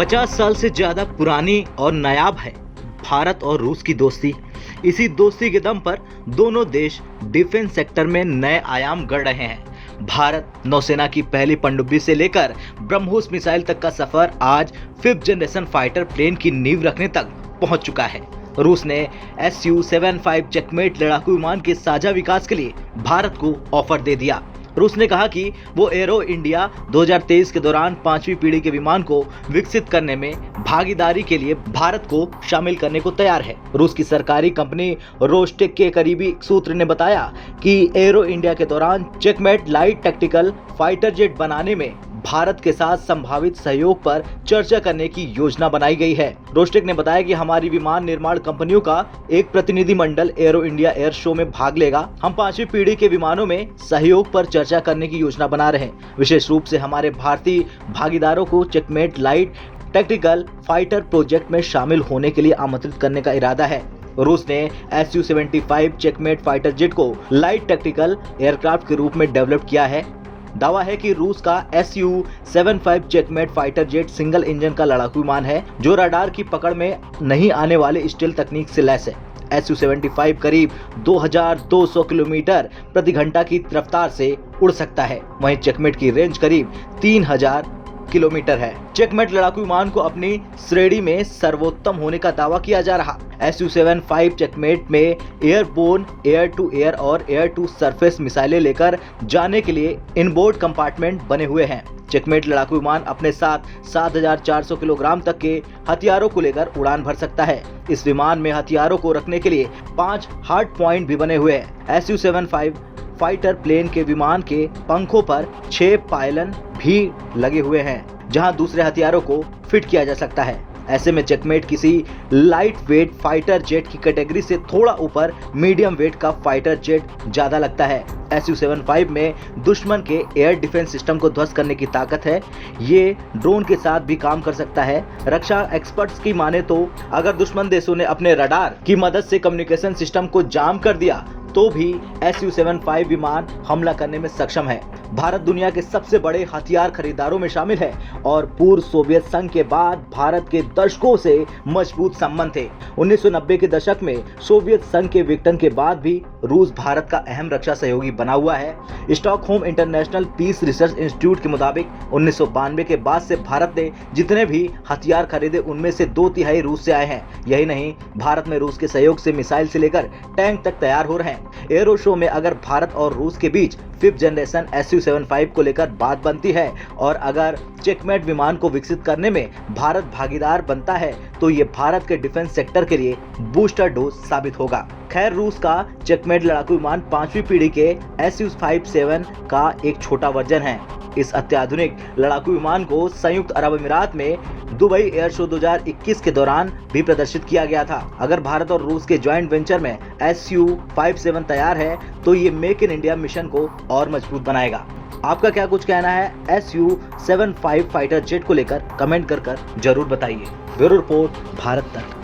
50 साल से ज्यादा पुरानी और नायाब है भारत और रूस की दोस्ती। इसी दोस्ती के दम पर दोनों देश डिफेंस सेक्टर में नए आयाम गढ़ रहे हैं। भारत नौसेना की पहली पनडुब्बी से लेकर ब्रह्मोस मिसाइल तक का सफर आज 5th जनरेशन फाइटर प्लेन की नींव रखने तक पहुंच चुका है। रूस ने Su-75 चेकमेट लड़ाकू विमान के साझा विकास के लिए भारत को ऑफर दे दिया। रूस ने कहा कि वो एरो इंडिया 2023 के दौरान 5वीं पीढ़ी के विमान को विकसित करने में भागीदारी के लिए भारत को शामिल करने को तैयार है। रूस की सरकारी कंपनी रोस्टेक के करीबी सूत्र ने बताया कि एरो इंडिया के दौरान checkmate light tactical fighter jet बनाने में भारत के साथ संभावित सहयोग पर चर्चा करने की योजना बनाई गई है। रोस्टेक ने बताया कि हमारी विमान निर्माण कंपनियों का एक प्रतिनिधिमंडल एरो इंडिया एयर शो में भाग लेगा। हम 5वीं पीढ़ी के विमानों में सहयोग पर चर्चा करने की योजना बना रहे हैं। विशेष रूप से हमारे भारतीय भागीदारों को checkmate light tactical fighter project में शामिल होने के लिए आमंत्रित करने का इरादा है। रूस ने Su-75 चेकमेट फाइटर जेट को लाइट टैक्टिकल एयरक्राफ्ट के रूप में डेवलप किया है। दावा है कि रूस का Su-75 checkmate fighter jet single engine का लड़ाकू विमान है जो रडार की पकड़ में नहीं आने वाले स्टील्थ तकनीक से लैस है। Su-75 करीब 2200 किलोमीटर प्रति घंटा की रफ्तार से उड़ सकता है। वहीं चेकमेट की रेंज करीब 3000 किलोमीटर है। चेकमेट लड़ाकू विमान को अपनी श्रेणी में सर्वोत्तम होने का दावा किया जा रहा। Su-75 चेकमेट में एयरबोर्न, एयर टू एयर और एयर टू सरफेस मिसाइलें लेकर जाने के लिए इनबोर्ड कंपार्टमेंट बने हुए हैं। चेकमेट लड़ाकू विमान अपने साथ 7400 किलोग्राम तक के हथियारों को लेकर उड़ान भर सकता है। इस विमान में हथियारों को रखने के लिए 5 हार्ड पॉइंट भी बने हुए हैं। Su-75 फाइटर प्लेन के विमान के पंखों पर 6 पायलन भी लगे हुए हैं जहां दूसरे हथियारों को फिट किया जा सकता है। ऐसे में चेकमेट किसी लाइट वेट फाइटर जेट की कैटेगरी से थोड़ा ऊपर मीडियम वेट का फाइटर जेट ज्यादा लगता है। Su-75 में दुश्मन के एयर डिफेंस सिस्टम को ध्वस्त करने की ताकत है। ये ड्रोन के साथ भी काम कर सकता है। रक्षा एक्सपर्ट्स की माने तो अगर दुश्मन देशों ने अपने रडार की मदद से कम्युनिकेशन सिस्टम को जाम कर दिया तो भी Su-75 विमान हमला करने में सक्षम है। भारत दुनिया के सबसे बड़े हथियार खरीदारों में शामिल है और पूर्व सोवियत संघ के बाद भारत के दशकों से मजबूत संबंध थे। 1990 के दशक में सोवियत संघ के विघटन के बाद भी रूस भारत का अहम रक्षा सहयोगी बना हुआ है। Stockholm International Peace Research Institute के मुताबिक 1992 के बाद से भारत ने जितने भी हथियार खरीदे उनमें से 2/3 रूस से आए हैं। यही नहीं, भारत में रूस के सहयोग से मिसाइल से लेकर टैंक तक तैयार हो रहे हैं। एरो शो में अगर भारत और रूस के बीच 5th जनरेशन Su-75 को लेकर बात बनती है और अगर चेकमेट विमान को विकसित करने में भारत भागीदार बनता है तो ये भारत के डिफेंस सेक्टर के लिए बूस्टर डोज साबित होगा। खैर, रूस का चेकमेट लड़ाकू विमान 5वीं पीढ़ी के Su-57 का एक छोटा वर्जन है। इस अत्याधुनिक लड़ाकू विमान को संयुक्त अरब अमीरात में दुबई एयर शो 2021 के दौरान भी प्रदर्शित किया गया था। अगर भारत और रूस के ज्वाइंट वेंचर में Su-57 तैयार है तो ये मेक इन इंडिया मिशन को और मजबूत बनाएगा। आपका क्या कुछ कहना है Su-75 फाइटर जेट को लेकर? कमेंट कर जरूर बताइए। ब्यूरो रिपोर्ट, भारत तक।